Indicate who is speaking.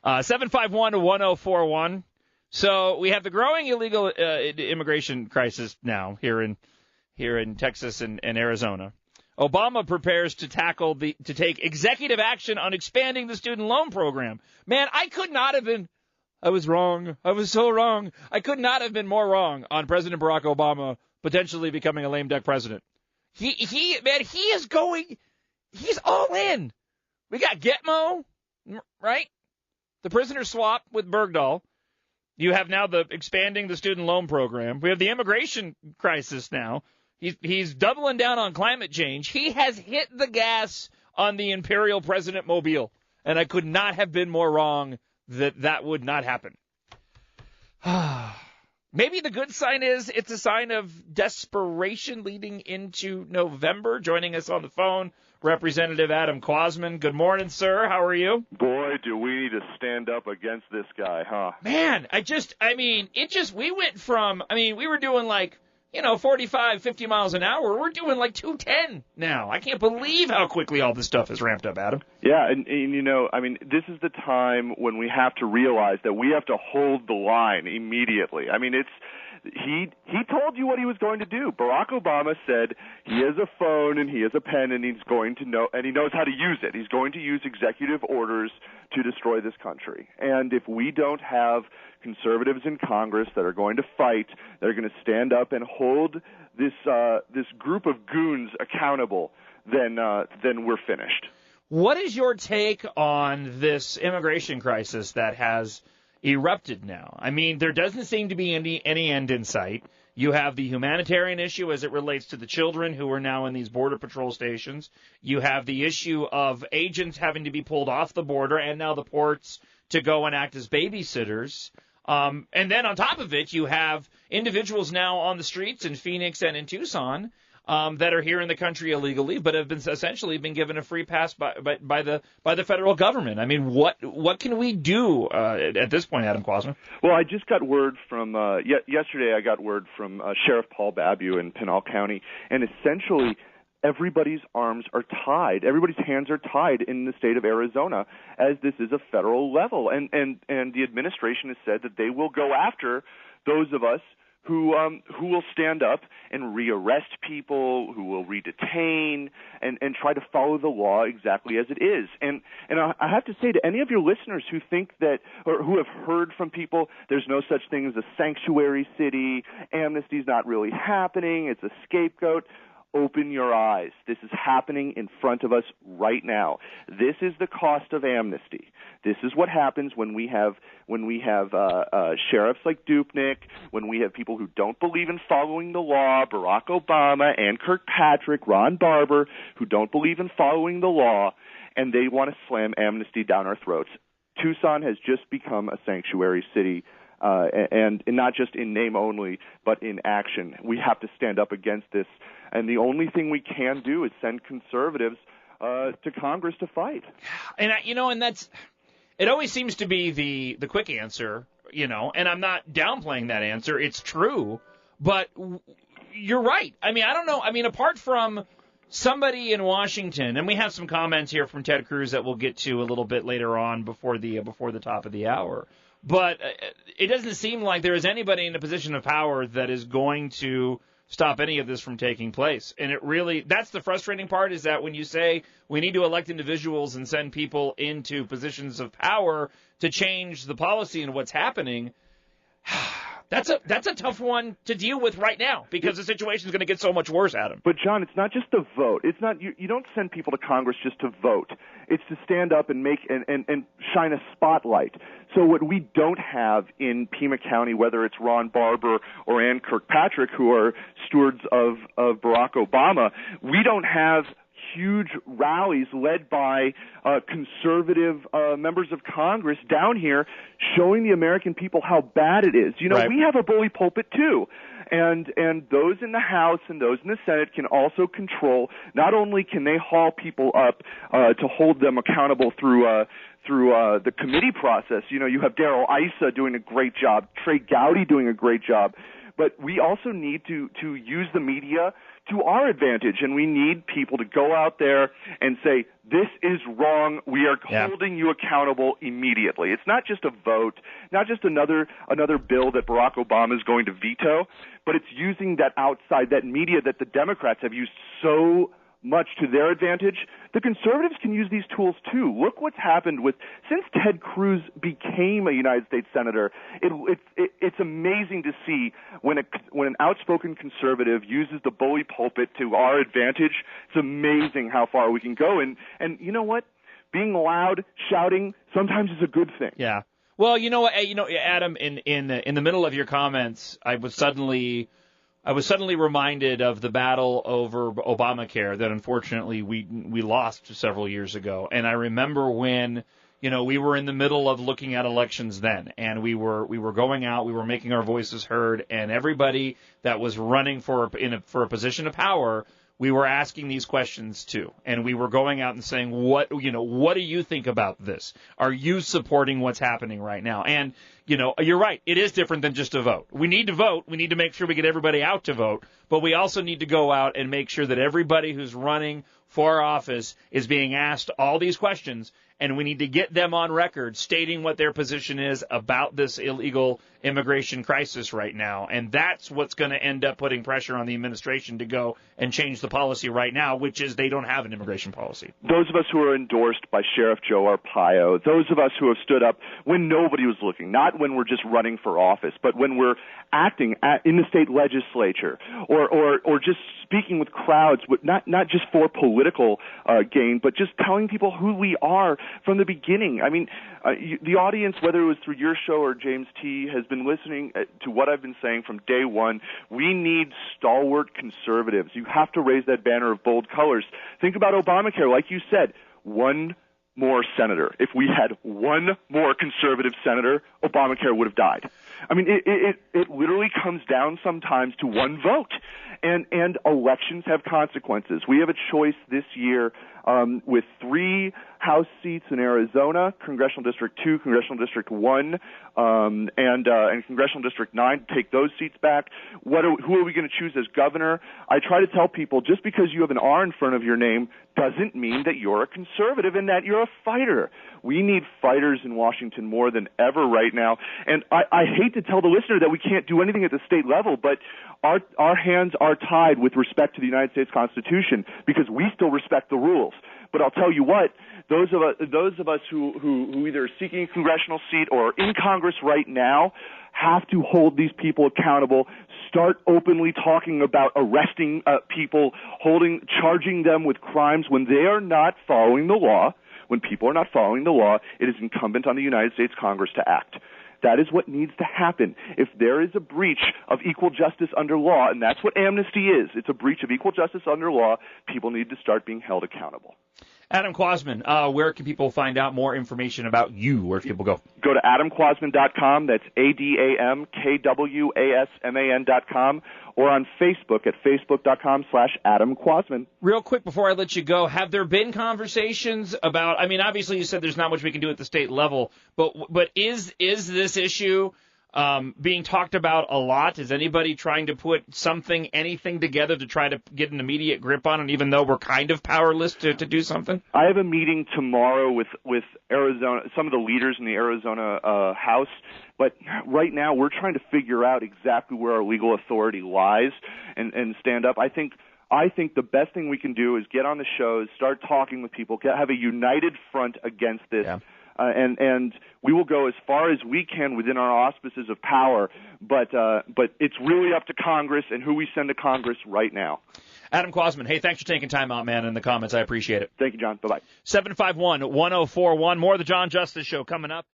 Speaker 1: 751-1041. So we have the growing illegal immigration crisis now here in Texas and Arizona. Obama prepares to take executive action on expanding the student loan program. Man, I was wrong. I was so wrong. I could not have been more wrong on President Barack Obama potentially becoming a lame duck president. He's all in. We got Gitmo, right? The prisoner swap with Bergdahl. You have now expanding the student loan program. We have the immigration crisis now. He's doubling down on climate change. He has hit the gas on the Imperial President Mobile, and I could not have been more wrong that would not happen. Maybe the good sign is it's a sign of desperation leading into November. Joining us on the phone, Representative Adam Quasman. Good morning, sir. How are you?
Speaker 2: Boy, do we need to stand up against this guy, huh?
Speaker 1: Man, we went from, we were doing 45, 50 miles an hour. We're doing 210 now. I can't believe how quickly all this stuff has ramped up, Adam.
Speaker 2: Yeah, and this is the time when we have to realize that we have to hold the line immediately. He told you what he was going to do. Barack Obama said he has a phone and he has a pen and he's going to know, and he knows how to use it. He's going to use executive orders to destroy this country. And if we don't have conservatives in Congress that are going to fight, that are going to stand up and hold this group of goons accountable, then we're finished.
Speaker 1: What is your take on this immigration crisis that has erupted now? There doesn't seem to be any end in sight. You have the humanitarian issue as it relates to the children who are now in these Border Patrol stations. You have the issue of agents having to be pulled off the border and now the ports to go and act as babysitters. And then on top of it, you have individuals now on the streets in Phoenix and in Tucson that are here in the country illegally, but have been essentially given a free pass by the federal government. What can we do at this point, Adam Quasman?
Speaker 2: Well, I just got word from yesterday. I got word from Sheriff Paul Babu in Pinal County, and essentially everybody's arms are tied. Everybody's hands are tied in the state of Arizona, as this is a federal level, and the administration has said that they will go after those of us who will stand up and rearrest people, who will redetain, and try to follow the law exactly as it is. And I have to say to any of your listeners who think that, or who have heard from people, there's no such thing as a sanctuary city, amnesty's not really happening, it's a scapegoat. Open your eyes. This is happening in front of us right now. This is the cost of amnesty. This is what happens when we have sheriffs like Dupnik, when we have people who don't believe in following the law, Barack Obama, Ann Kirkpatrick, Ron Barber, who don't believe in following the law, and they want to slam amnesty down our throats. Tucson has just become a sanctuary city. And not just in name only, but in action. We have to stand up against this. And the only thing we can do is send conservatives to Congress to fight.
Speaker 1: And it always seems to be the quick answer, and I'm not downplaying that answer. It's true. But you're right. I don't know. Apart from somebody in Washington, and we have some comments here from Ted Cruz that we'll get to a little bit later on before the top of the hour. But it doesn't seem like there is anybody in a position of power that is going to stop any of this from taking place. And that's the frustrating part, is that when you say we need to elect individuals and send people into positions of power to change the policy and what's happening, that's a tough one to deal with right now, because the situation is going to get so much worse, Adam.
Speaker 2: But, John, it's not just the vote. It's not you don't send people to Congress just to vote. It's to stand up and make and shine a spotlight. So what we don't have in Pima County, whether it's Ron Barber or Ann Kirkpatrick, who are stewards of Barack Obama, we don't have huge rallies led by conservative members of Congress down here showing the American people how bad it is.
Speaker 1: Right.
Speaker 2: We have a bully pulpit too. And those in the House and those in the Senate can also control. Not only can they haul people up to hold them accountable through the committee process. You have Darrell Issa doing a great job, Trey Gowdy doing a great job. But we also need to use the media to our advantage, and we need people to go out there and say, this is wrong. We are holding you accountable immediately. It's not just a vote, not just another bill that Barack Obama is going to veto, but it's using that that media that the Democrats have used so much to their advantage. The conservatives can use these tools too. Look what's happened since Ted Cruz became a United States Senator. It's amazing to see when an outspoken conservative uses the bully pulpit to our advantage. It's amazing how far we can go. And you know what? Being loud, shouting, sometimes is a good thing.
Speaker 1: Yeah. Well, Adam, in the middle of your comments, I was suddenly reminded of the battle over Obamacare that unfortunately we lost several years ago. And I remember when, we were in the middle of looking at elections then, and we were going out, we were making our voices heard, and everybody that was running for a position of power, we were asking these questions too. And we were going out and saying, what do you think about this? Are you supporting what's happening right now? And you're right. It is different than just a vote. We need to vote. We need to make sure we get everybody out to vote. But we also need to go out and make sure that everybody who's running for office is being asked all these questions, and we need to get them on record stating what their position is about this illegal immigration crisis right now. And that's what's going to end up putting pressure on the administration to go and change the policy right now, which is they don't have an immigration policy.
Speaker 2: Those of us who are endorsed by Sheriff Joe Arpaio, those of us who have stood up when nobody was looking, not when we're just running for office, but when we're acting in the state legislature or just speaking with crowds, not just for political gain, but just telling people who we are from the beginning. I mean, the audience, whether it was through your show or James T., has been listening to what I've been saying from day one. We need stalwart conservatives. You have to raise that banner of bold colors. Think about Obamacare. Like you said, one more senator. If we had one more conservative senator, Obamacare would have died. I mean, it literally comes down sometimes to one vote. And elections have consequences. We have a choice this year with 3 House seats in Arizona, Congressional District 2, Congressional District 1, and Congressional District 9, to take those seats back. Who are we going to choose as governor? I try to tell people, just because you have an R in front of your name doesn't mean that you're a conservative and that you're a fighter. We need fighters in Washington more than ever right now. And I hate to tell the listener that we can't do anything at the state level, but our hands are tied with respect to the United States Constitution because we still respect the rules. But I'll tell you what, those of us who either are seeking a congressional seat or in Congress right now have to hold these people accountable, start openly talking about arresting people, charging them with crimes when they are not following the law. When people are not following the law, it is incumbent on the United States Congress to act. That is what needs to happen. If there is a breach of equal justice under law, and that's what amnesty is, it's a breach of equal justice under law, people need to start being held accountable.
Speaker 1: Adam Quasman, where can people find out more information about you? Where can people go?
Speaker 2: Go to adamquasman.com. That's ADAMKWASMAN.com. Or on Facebook at facebook.com/Adam Quasman.
Speaker 1: Real quick before I let you go, have there been conversations about, I mean, obviously you said there's not much we can do at the state level, but is this issue being talked about a lot? Is anybody trying to put anything together to try to get an immediate grip on it, even though we're kind of powerless to do something?
Speaker 2: I have a meeting tomorrow with Arizona, some of the leaders in the Arizona House. But right now, we're trying to figure out exactly where our legal authority lies and stand up. I think the best thing we can do is get on the shows, start talking with people, have a united front against this. Yeah. And we will go as far as we can within our auspices of power, but it's really up to Congress and who we send to Congress right now.
Speaker 1: Adam Quasman, hey, thanks for taking time out, man, in the comments. I appreciate it.
Speaker 2: Thank you, John. Bye-bye.
Speaker 1: 751-1041. More of the John Justice Show coming up.